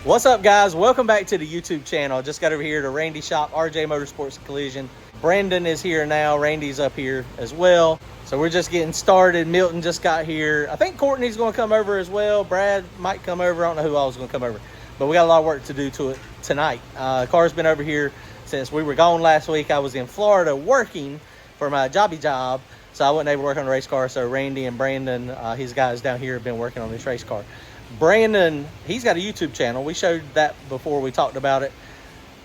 What's up, guys? Welcome back to the YouTube channel. Just got over here to Randy's shop, RJ Motorsports and Collision. Brandon is here now. Randy's up here as well. So we're just getting started. Milton just got here. I think Courtney's going to come over as well. Brad might come over. I don't know who else is going to come over. But we got a lot of work to do to it tonight. Car's been over here since we were gone last week. I was in Florida working for my job. So I wasn't able to work on the race car. So Randy and Brandon, his guys down here, have been working on this race car. Brandon, he's got a YouTube channel. We showed that before, we talked about it.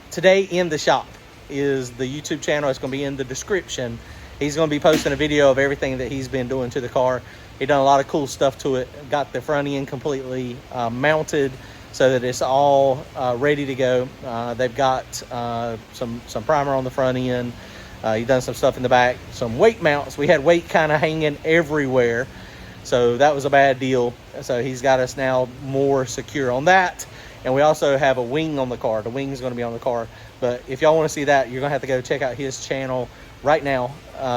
Today in the shop is the YouTube channel. It's going to be in the description. He's going to be posting a video of everything that he's been doing to the car. He done a lot of cool stuff to it. Got the front end completely mounted so that it's all ready to go. They've got some primer on the front end. He done some stuff in the back, some weight mounts. We had weight kind of hanging everywhere, so that was a bad deal. So he's got us now more secure on that. And we also have a wing on the car. The wing is going to be on the car. But if y'all want to see that, you're going to have to go check out his channel right now.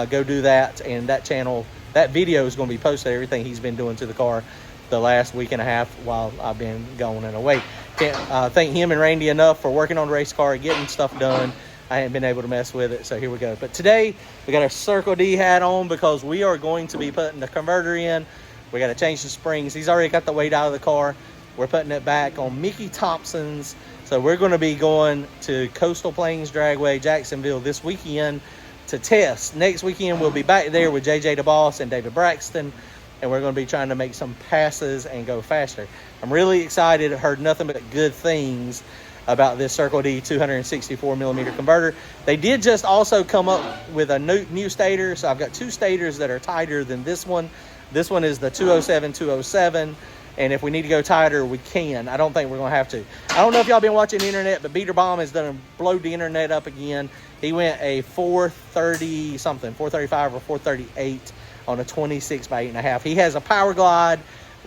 Go do that. And that channel, that video is going to be posted, everything he's been doing to the car the last week and a half while I've been gone and away. Can't thank him and Randy enough for working on the race car, getting stuff done. I haven't been able to mess with it, so here we go. But today, we got our Circle D hat on because we are going to be putting the converter in. We got to change the springs. He's already got the weight out of the car. We're putting it back on Mickie Thompson's. So we're going to be going to Coastal Plains Dragway, Jacksonville this weekend to test. Next weekend, we'll be back there with JJ DeBoss and David Braxton, and we're going to be trying to make some passes and go faster. I'm really excited. I heard nothing but good things about this Circle D 264 millimeter converter. They did just also come up with a new stator. So I've got two stators that are tighter than this one. This one is the 207. And if we need to go tighter, we can. I don't think we're going to have to. I don't know if y'all been watching the internet, but Beater Bomb has done blowed the internet up again. He went a 430 something, 435 or 438 on a 26 by 8.5. He has a Power Glide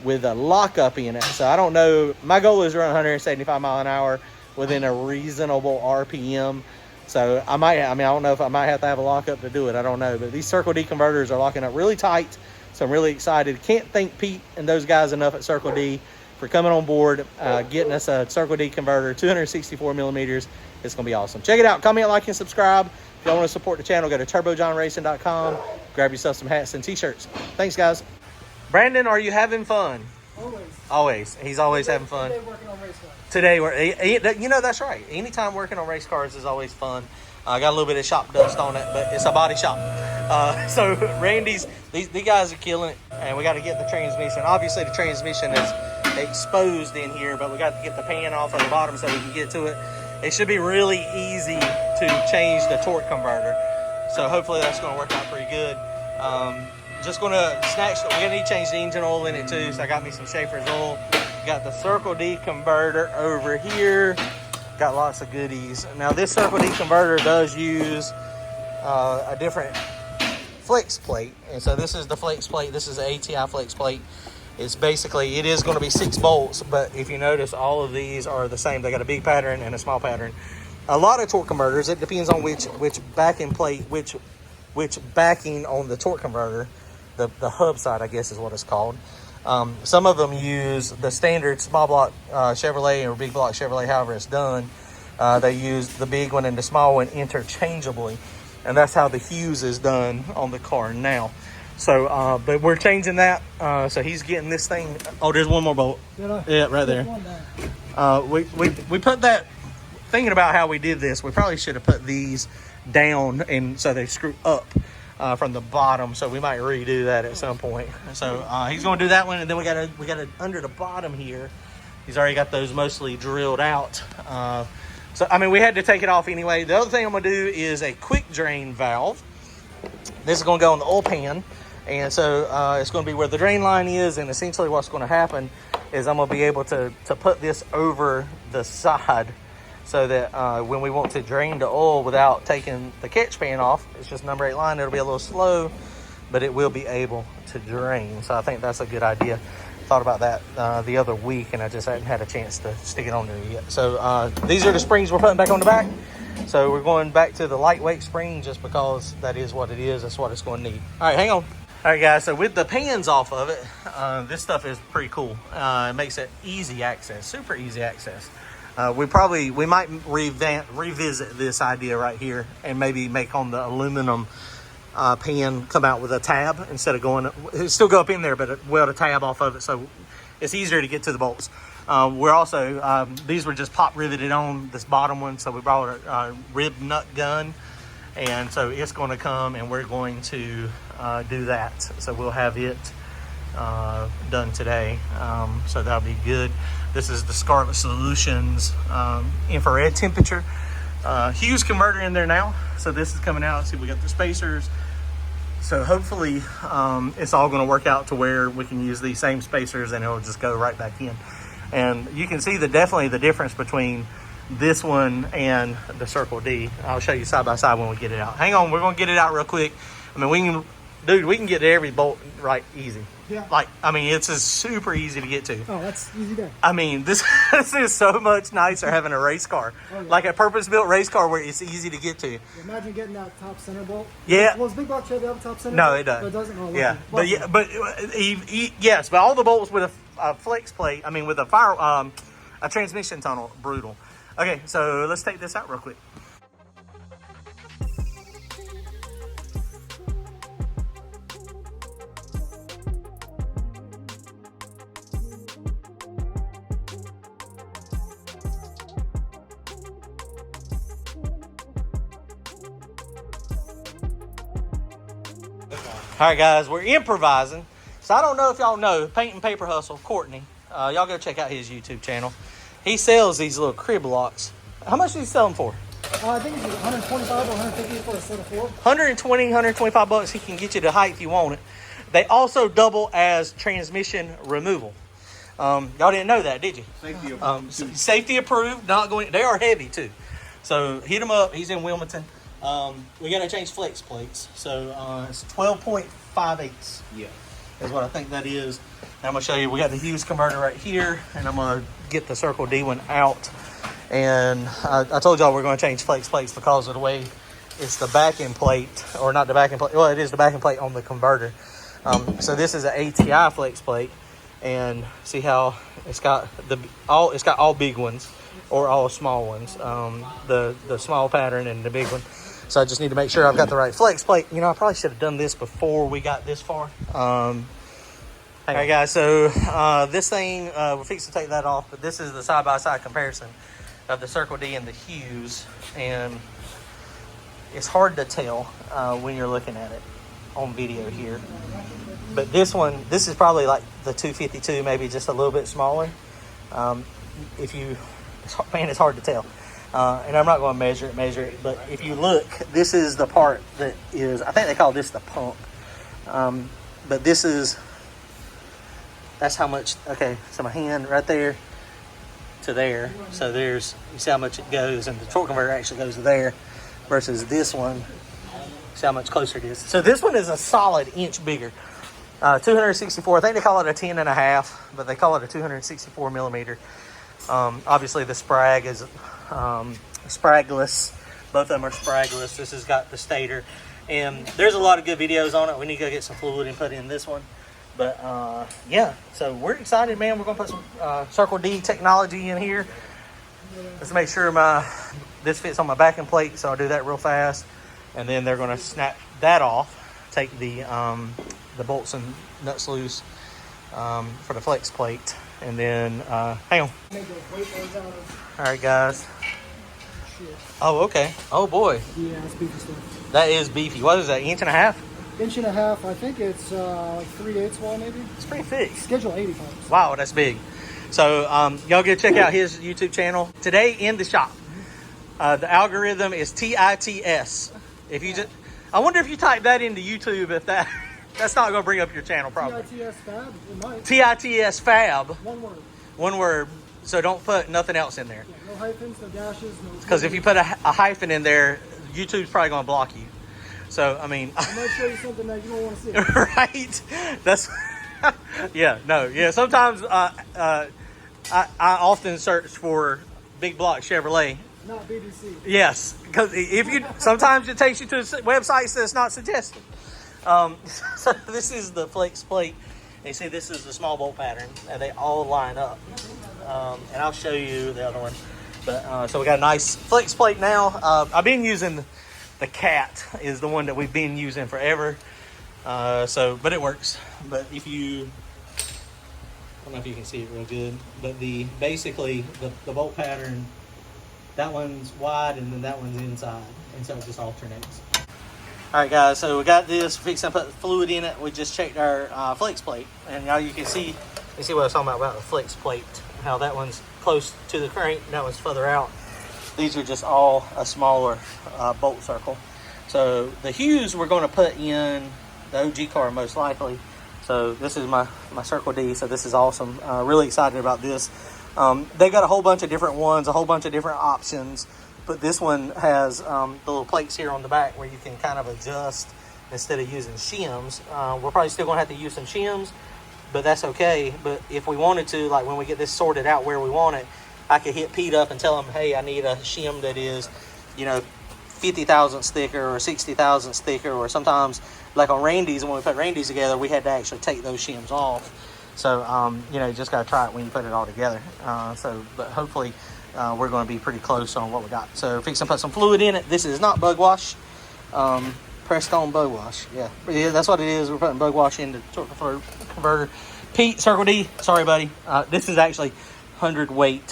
with a lockup in it. So I don't know. My goal is to run 175 mile an hour within a reasonable RPM. So I don't know if I might have to have a lockup to do it. I don't know. But these Circle D converters are locking up really tight. So I'm really excited. Can't thank Pete and those guys enough at Circle D for coming on board, getting us a Circle D converter, 264 millimeters. It's going to be awesome. Check it out. Comment, like, and subscribe. If y'all want to support the channel, go to turbojohnracing.com. Grab yourself some hats and t-shirts. Thanks, guys. Brandon, are you having fun? Always. He's always having fun. Today working on race cars. Today, you know, that's right. Anytime working on race cars is always fun. I got a little bit of shop dust on it, but it's a body shop. So Randy's, these guys are killing it, and we got to get the transmission. Obviously, the transmission is exposed in here, but we got to get the pan off of the bottom so we can get to it. It should be really easy to change the torque converter. So hopefully that's going to work out pretty good. Just going to snatch, we're going to need to change the engine oil in it too. So I got me some Schaefer's oil. Got the Circle D converter over here. Got lots of goodies. Now this Circle D converter does use a different flex plate. And so this is the flex plate. This is the ATI flex plate. It's basically, it is going to be 6 bolts. But if you notice, all of these are the same. They got a big pattern and a small pattern. A lot of torque converters, it depends on which backing plate, which backing on the torque converter. The hub side, I guess is what it's called. Some of them use the standard small block Chevrolet or big block Chevrolet, however it's done. They use the big one and the small one interchangeably. And that's how the Hughes is done on the car now. So, but we're changing that. So he's getting this thing. Oh, there's one more bolt. Yeah, right there. We put that, thinking about how we did this, we probably should have put these down and so they screw up. From the bottom, so we might redo that at some point. So he's going to do that one, and then we got to under the bottom here. He's already got those mostly drilled out. So I mean, we had to take it off anyway. The other thing I'm going to do is a quick drain valve. This is going to go in the oil pan, and so it's going to be where the drain line is. And essentially, what's going to happen is I'm going to be able to put this over the side, so that when we want to drain the oil without taking the catch pan off, it's just number 8 line. It'll be a little slow, but it will be able to drain. So I think that's a good idea. Thought about that the other week, and I just hadn't had a chance to stick it on there yet. So these are the springs we're putting back on the back. So we're going back to the lightweight spring just because that is what it is. That's what it's going to need. All right, hang on. All right, guys, so with the pans off of it, this stuff is pretty cool. It makes it easy access, super easy access. We might revisit this idea right here and maybe make on the aluminum pan come out with a tab instead of going, it'll still go up in there, but weld a tab off of it so it's easier to get to the bolts. We're also, these were just pop riveted on this bottom one, so we brought a rib nut gun, and so it's going to come and we're going to do that. So we'll have it done today, so that'll be good. This is the Scarlet Solutions infrared temperature Hughes converter in there now. So this is coming out. See, we got the spacers. So hopefully it's all going to work out to where we can use these same spacers and it'll just go right back in. And you can see definitely the difference between this one and the Circle D. I'll show you side by side when we get it out. Hang on, we're going to get it out real quick. I mean, we can get to every bolt right easy. Yeah. Like, I mean, it's just super easy to get to. Oh, that's easy there. I mean, this is so much nicer having a race car. Oh, yeah. Like a purpose-built race car where it's easy to get to. Imagine getting that top center bolt. Yeah. Well, does Big Block Chevy have a top center No, bolt? it doesn't. It doesn't? Oh, yeah. Lucky. Yes, but all the bolts with a flex plate, I mean, with a a transmission tunnel, brutal. Okay, so let's take this out real quick. All right, guys, we're improvising. So I don't know if y'all know Paint and Paper Hustle, Courtney. Y'all go check out his YouTube channel. He sells these little crib locks. How much do you sell them for? I think it's 125 or 150 for a set of 4. 120, 125 bucks. He can get you the height if you want it. They also double as transmission removal. Y'all didn't know that, did you? Safety approved. Safety approved. Not going. They are heavy too. So hit him up. He's in Wilmington. We got to change flex plates. So it's 12.58. Yeah. Is what I think that is. And I'm going to show you. We got the Hughes converter right here. And I'm going to get the Circle D one out. And I told y'all we're going to change flex plates because of the way it's the backing plate. Or not the backing plate. Well, it is the backing plate on the converter. So this is an ATI flex plate. And see how it's got all big ones or all small ones. The small pattern and the big one. So I just need to make sure I've got the right flex plate. You know, I probably should have done this before we got this far. Okay, guys, so this thing, we're fixing to take that off, but this is the side-by-side comparison of the Circle D and the Hughes. And it's hard to tell when you're looking at it on video here. But this is probably like the 252, maybe just a little bit smaller. It's hard to tell. And I'm not going to measure it, but if you look, this is the part that is, I think they call this the pump. But that's how much, okay, so my hand right there to there. So you see how much it goes, and the torque converter actually goes to there versus this one. See how much closer it is. So this one is a solid inch bigger. 264, I think they call it a 10.5, but they call it a 264 millimeter. Obviously the sprag is spragless. Both of them are spragless. This has got the stator, and there's a lot of good videos on it. We need to go get some fluid and put in this one. But yeah, so we're excited, man. We're gonna put some Circle D technology in here. Let's make sure this fits on my backing plate, so I'll do that real fast, and then they're gonna snap that off, take the bolts and nuts loose for the flex plate, and then hang on. All right, guys. Oh, okay. Oh boy. Yeah, it's beefy stuff. That is beefy. What is that? Inch and a half? Inch and a half. I think it's 3/8 wall, maybe. It's pretty thick. Schedule 85. Wow, that's big. So y'all go check out his YouTube channel today in the shop. The algorithm is TITS. If you I wonder if you type that into YouTube, if that's not going to bring up your channel probably. TITS Fab. It might. TITS Fab. One word. One word. So don't put nothing else in there. Yeah, no hyphens, no dashes, no. Because if you put a hyphen in there, YouTube's probably going to block you. So, I mean. I might show you something that you don't want to see. Right? That's. Yeah. Sometimes I often search for Big Block Chevrolet. Not BBC. Yes, because sometimes it takes you to websites that's not suggested. So this is the flex plate. You see, this is the small bolt pattern, and they all line up. And I'll show you the other one. But so we got a nice flex plate now. I've been using the Cat is the one that we've been using forever. But it works. But if you, I don't know if you can see it real good, but basically the bolt pattern, that one's wide and then that one's inside, and so it just alternates. All right, guys, so we got this. We're fixing to put fluid in it. We just checked our flex plate, and now you can see what I was talking about the flex plate, how that one's close to the crank, and that one's further out. These are just all a smaller bolt circle. So the Hughes we're going to put in the OG car most likely. So this is my Circle D, so this is awesome. Really excited about this. They got a whole bunch of different ones, a whole bunch of different options, but this one has the little plates here on the back where you can kind of adjust instead of using shims. We're probably still going to have to use some shims, but that's okay. But if we wanted to, like when we get this sorted out where we want it, I could hit Pete up and tell him, hey, I need a shim that is, 50 thousandths thicker or 60 thousandths thicker, or sometimes like on Randy's, when we put Randy's together, we had to actually take those shims off. So, you just got to try it when you put it all together. But hopefully we're going to be pretty close on what we got. So fixing to put some fluid in it. This is not bug wash. Pressed on bug wash. Yeah, that's what it is. We're putting bug wash in the torque converter. Pete, Circle D, sorry, buddy. This is actually 100 weight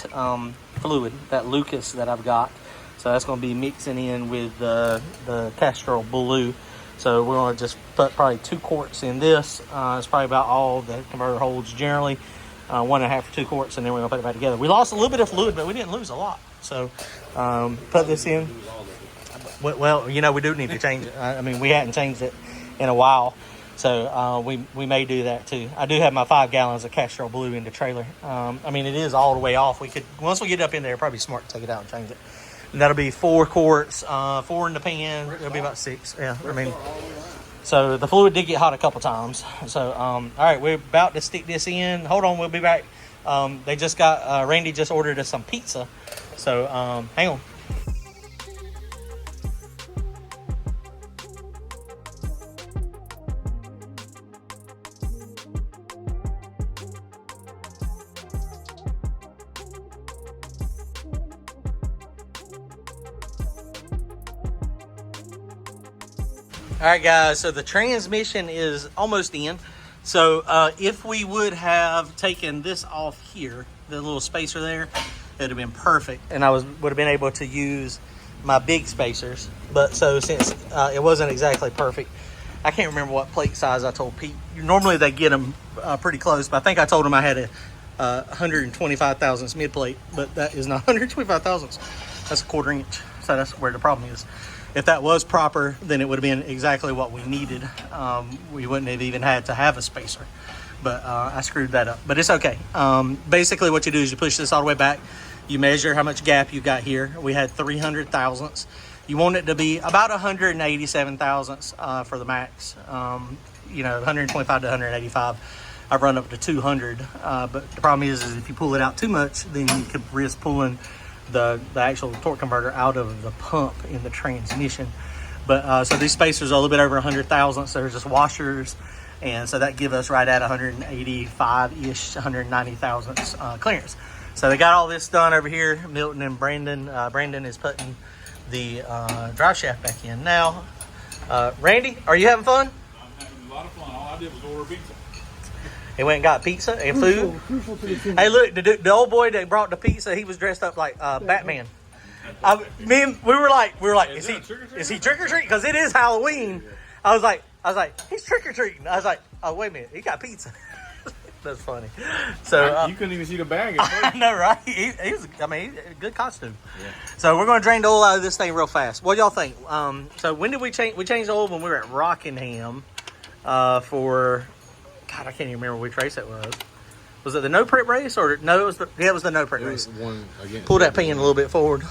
fluid, that Lucas that I've got. So that's going to be mixing in with the Castrol Blue. So we're going to just put probably 2 quarts in this. It's probably about all the converter holds generally. 1.5 or 2 quarts, and then we're going to put it back together. We lost a little bit of fluid, but we didn't lose a lot. So put this in. Well, we do need to change it. I mean, we hadn't changed it in a while. So we may do that too. I do have my 5 gallons of Castrol Blue in the trailer. I mean, it is all the way off. Once we get up in there, probably smart to take it out and change it. And that'll be 4 quarts, 4 in the pan. It'll be about 6. Yeah, I mean, so the fluid did get hot a couple times. So, all right, we're about to stick this in. Hold on, we'll be back. They just got, Randy just ordered us some pizza. So, hang on. All right, guys, so the transmission is almost in. So if we would have taken this off here, the little spacer there, it would have been perfect. And I would have been able to use my big spacers. But so since it wasn't exactly perfect, I can't remember what plate size I told Pete. Normally they get them pretty close, but I think I told him I had a 125 thousandths mid plate, but that is not 125 thousandths. That's a 1/4 inch. So that's where the problem is. If that was proper, then it would have been exactly what we needed. We wouldn't have even had to have a spacer, but I screwed that up, but it's okay. Basically what you do is you push this all the way back. You measure how much gap you got here. We had 300 thousandths. You want it to be about 187 thousandths for the max. 125 to 185. I've run up to 200, but the problem is if you pull it out too much, then you could risk pulling the actual torque converter out of the pump in the transmission. But so these spacers are a little bit over 100 thousandths. They're just washers, and so that give us right at 185-ish, 190 thousandths clearance. So they got all this done over here. Milton and Brandon. Brandon is putting the drive shaft back in now. Randy, are you having fun? I'm having a lot of fun. All I did was order pizza. He went and got pizza and food. Crucial to the team. Hey, look, the old boy that brought the pizza, he was dressed up like Batman. We were like, is he trick or treat? Because it is Halloween. I was like, he's trick or treating. I was like, oh wait a minute, he got pizza. That's funny. So you couldn't even see the bag. I know, right? He was. I mean, good costume. Yeah. So we're going to drain the oil out of this thing real fast. What y'all think? So when did we change? We changed the oil when we were at Rockingham for. God, I can't even remember which race it was. Was it the no prep race or no? It was the no prep race. Pull that pin a little bit forward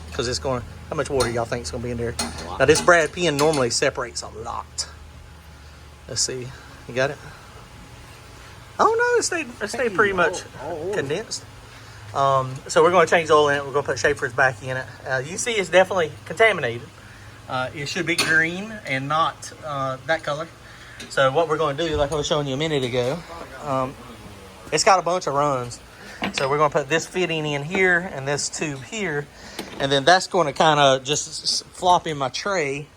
because it's going. How much water y'all think is going to be in there? Now this Brad pin normally separates a lot. Let's see. You got it? Oh no, it stayed pretty much condensed. So we're going to change the oil in it. We're going to put Schaefer's back in it. You see, it's definitely contaminated. It should be green and not that color. So what we're going to do, like I was showing you a minute ago, it's got a bunch of runs. So we're going to put this fitting in here and this tube here. And then that's going to kind of just flop in my tray.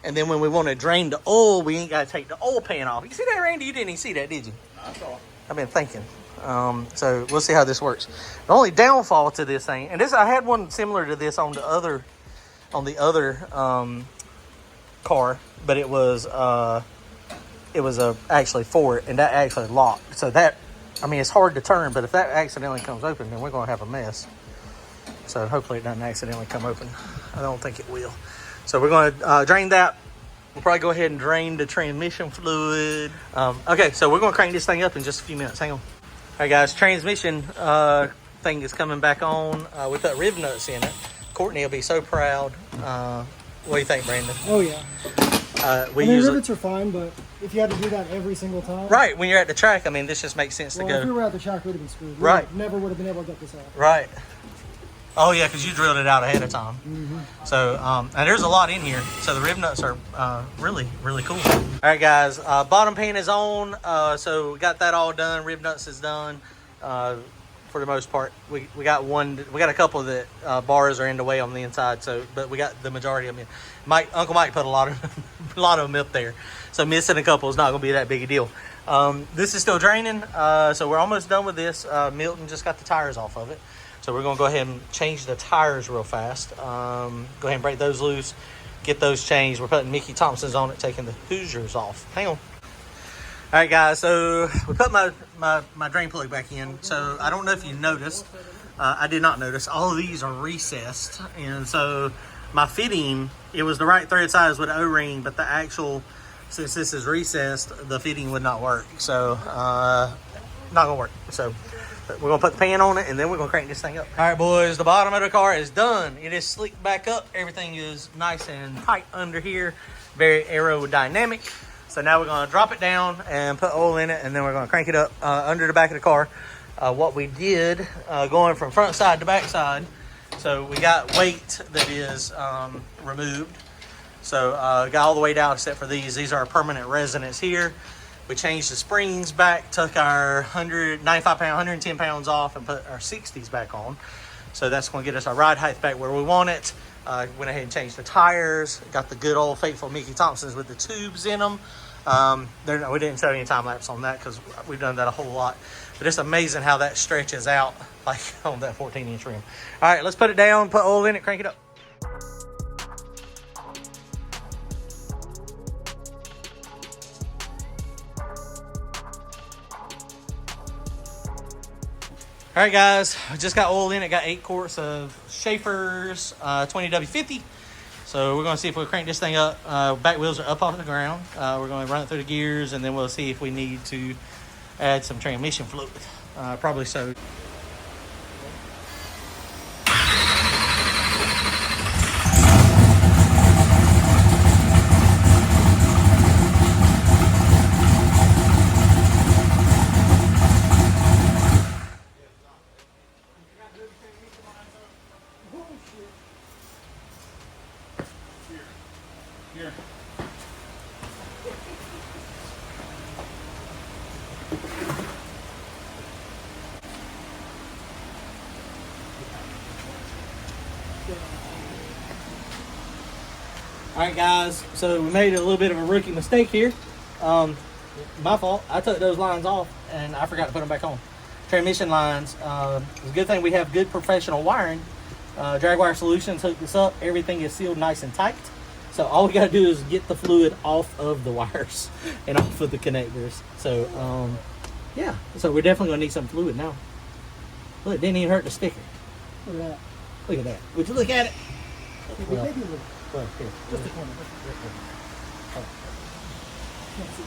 And then when we want to drain the oil, we ain't got to take the oil pan off. You see that, Randy? You didn't even see that, did you? I saw. I've been thinking. So we'll see how this works. The only downfall to this thing, and this I had one similar to this on the other car, but it was actually Ford, and that actually locked. So that, I mean, it's hard to turn, but if that accidentally comes open, then we're going to have a mess. So hopefully it doesn't accidentally come open. I don't think it will. So we're going to drain that. We'll probably go ahead and drain the transmission fluid. Okay, so we're going to crank this thing up in just a few minutes. Hang on. All right, guys, transmission thing is coming back on. We put rib nuts in it. Courtney will be so proud. What do you think, Brandon? Oh, yeah. Rivets are fine, but if you had to do that every single time. Right, when you're at the track, I mean, this just makes sense to go. If we were at the track, we would have been screwed. Right. Never would have been able to get this out. Right. Oh, yeah, because you drilled it out ahead of time. Mm-hmm. So, and there's a lot in here. So the rib nuts are really, really cool. All right, guys, bottom pan is on. So we got that all done. Rib nuts is done for the most part. We got a couple that bars are in the way on the inside. So, but we got the majority of them in. Uncle Mike put a lot of them up there. So missing a couple is not going to be that big a deal. This is still draining. So we're almost done with this. Milton just got the tires off of it. So we're going to go ahead and change the tires real fast. Go ahead and break those loose, get those changed. We're putting Mickie Thompson's on it, taking the Hoosiers off. Hang on. All right, guys, so we put my drain plug back in. So I don't know if you noticed. I did not notice. All of these are recessed. And so my fitting, it was the right thread size with the O-ring, but the actual, since this is recessed, the fitting would not work. So not going to work. So we're going to put the pan on it, and then we're going to crank this thing up. All right, boys, the bottom of the car is done. It is slicked back up. Everything is nice and tight under here. Very aerodynamic. So now we're going to drop it down and put oil in it, and then we're going to crank it up under the back of the car. What we did, going from front side to back side, so we got weight that is removed. So got all the way down except for these. These are permanent resonance here. We changed the springs back, took our 110 pounds off, and put our 60s back on. So that's going to get us our ride height back where we want it. Went ahead and changed the tires. Got the good old faithful Mickie Thompsons with the tubes in them. We didn't show any time lapse on that because we've done that a whole lot. But it's amazing how that stretches out like on that 14-inch rim. All right, let's put it down, put oil in it, crank it up. All right, guys, I just got oil in it. Got 8 quarts of Schaefer's 20W50. So we're going to see if we crank this thing up. Back wheels are up off the ground. We're going to run it through the gears, and then we'll see if we need to add some transmission fluid. Probably so. Here. All right, guys, so we made a little bit of a rookie mistake here. My fault. I took those lines off and I forgot to put them back on. Transmission lines. It's a good thing we have good professional wiring. Drag Wire Solutions hooked this up. Everything is sealed nice and tight. So all we got to do is get the fluid off of the wires and off of the connectors. So, yeah. So we're definitely going to need some fluid now. Look, it didn't even hurt the sticker. Look at that. Look at that. Would you look at it? Well, maybe a little. Well, here. Just a corner. Can't see.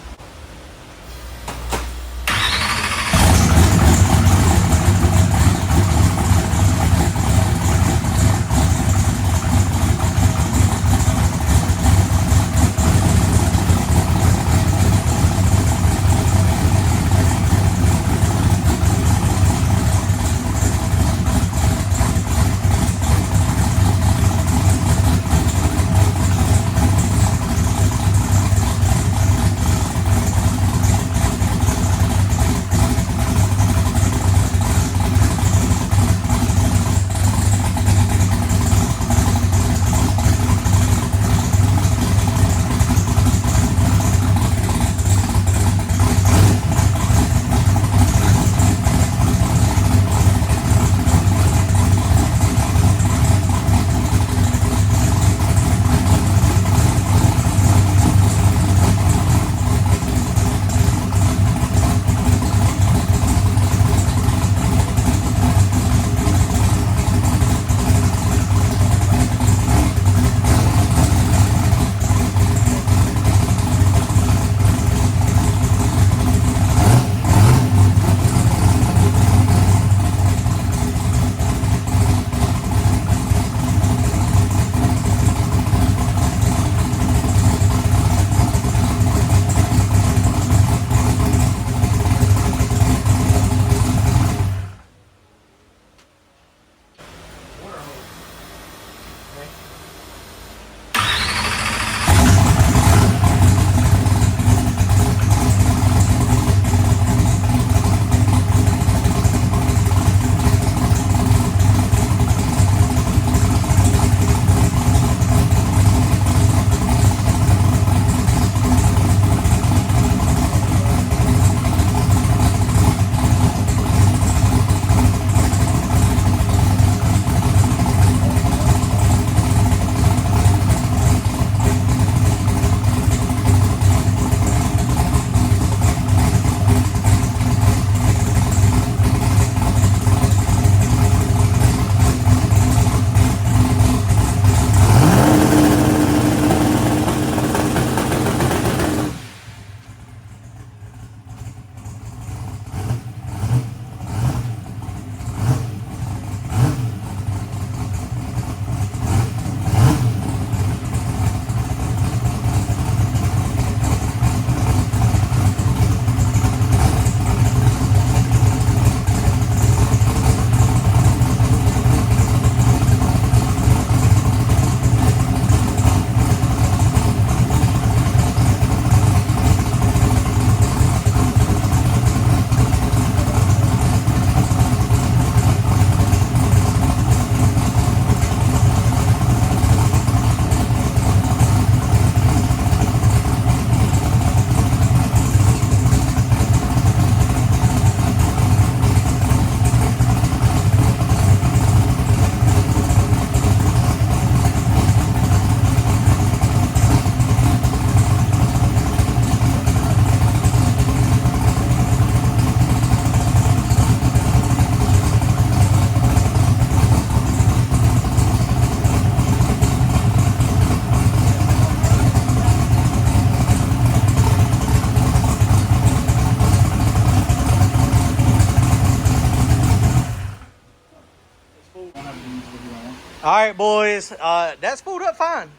All right, boys. That spooled up fine.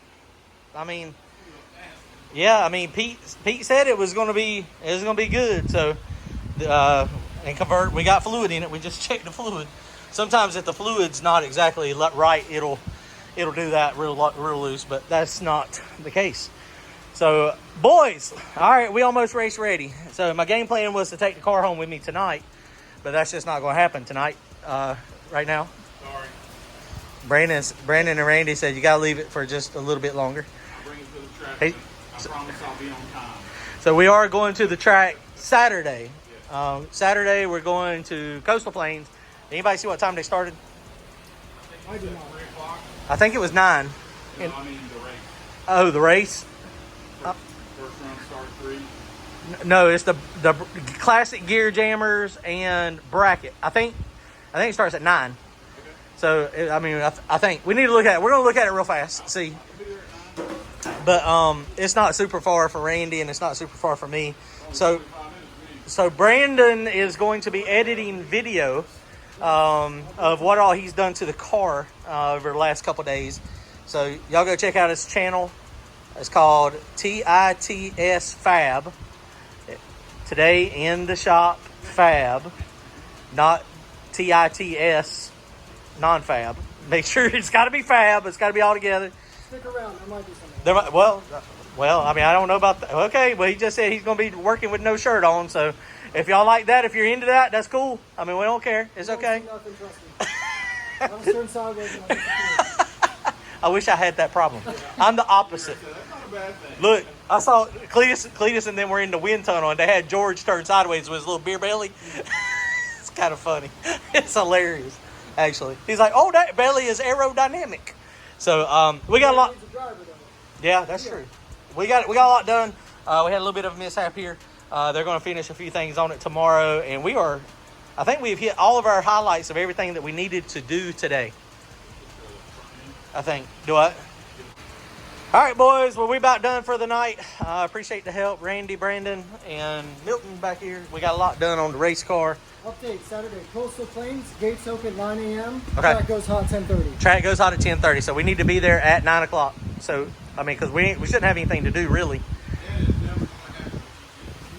I mean, yeah. I mean, Pete said it was gonna be good. So, and convert. We got fluid in it. We just checked the fluid. Sometimes if the fluid's not exactly right, it'll do that real loose. But that's not the case. So, boys. All right, we almost race ready. So my game plan was to take the car home with me tonight, but that's just not gonna happen tonight. Right now. Sorry. Brandon and Randy said you gotta leave it for just a little bit longer. I'll bring it to the track. Hey, I promise I'll be on time. so we are going to the track Saturday. Saturday we're going to Coastal Plains. Anybody see what time they started? I do not. 3 o'clock. I think it was 9. No, I mean the race. Oh, the race? First run started 3. No, it's the classic gear jammers and bracket. I think it starts at 9. Okay. So I mean, I think we need to look at it. We're gonna look at it real fast. See. I'll be there at 9. But it's not super far for Randy, and it's not super far for me. So 5 minutes. So Brandon is going to be editing video of what all he's done to the car over the last couple days. So y'all go check out his channel. It's called TITS Fab. Today in the shop Fab, not TITS non-fab. Make sure it's got to be Fab. It's got to be all together. Stick around. There might be something. Well, I mean, I don't know about that. Okay, well, he just said he's going to be working with no shirt on. So if y'all like that, if you're into that, that's cool. I mean, we don't care. It's okay. Nothing, trust me. I'm turning sideways and I'm I wish I had that problem. I'm the opposite. That's not a bad thing. Look, I saw Cletus and then we're in the wind tunnel, and they had George turned sideways with his little beer belly. It's kind of funny. It's hilarious, actually. He's like, "Oh, that belly is aerodynamic." So we got a lot. Yeah, that's true. We got a lot done. We had a little bit of a mishap here. They're going to finish a few things on it tomorrow, and I think we've hit all of our highlights of everything that we needed to do today. I think. Do what? All right, boys. Well, we about done for the night. Appreciate the help, Randy, Brandon, and Milton back here. We got a lot done on the race car. Update Saturday, Coastal Plains, gates open 9 a.m. Okay. Track goes hot 10:30. Track goes hot at 10:30, so we need to be there at 9 o'clock. So, I mean, because we shouldn't have anything to do, really.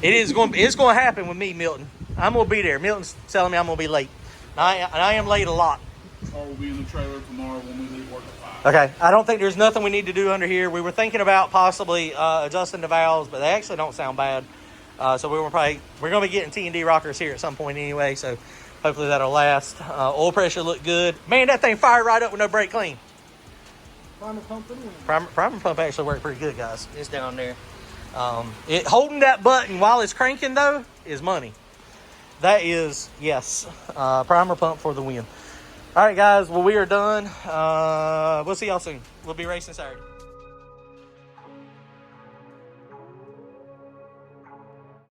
It's going to happen with me, Milton. I'm going to be there. Milton's telling me I'm going to be late. I am late a lot. Or we'll be in the trailer tomorrow when we leave work at 5. Okay. I don't think there's nothing we need to do under here. We were thinking about possibly adjusting the valves, but they actually don't sound bad. So we're going to be getting T&D rockers here at some point anyway. So hopefully that'll last. Oil pressure looked good. Man, that thing fired right up with no brake clean. Primer pump anyway. Primer pump actually worked pretty good, guys. It's down there. Holding that button while it's cranking, though, is money. That is, yes, primer pump for the win. All right, guys. Well, we are done. We'll see y'all soon. We'll be racing Saturday.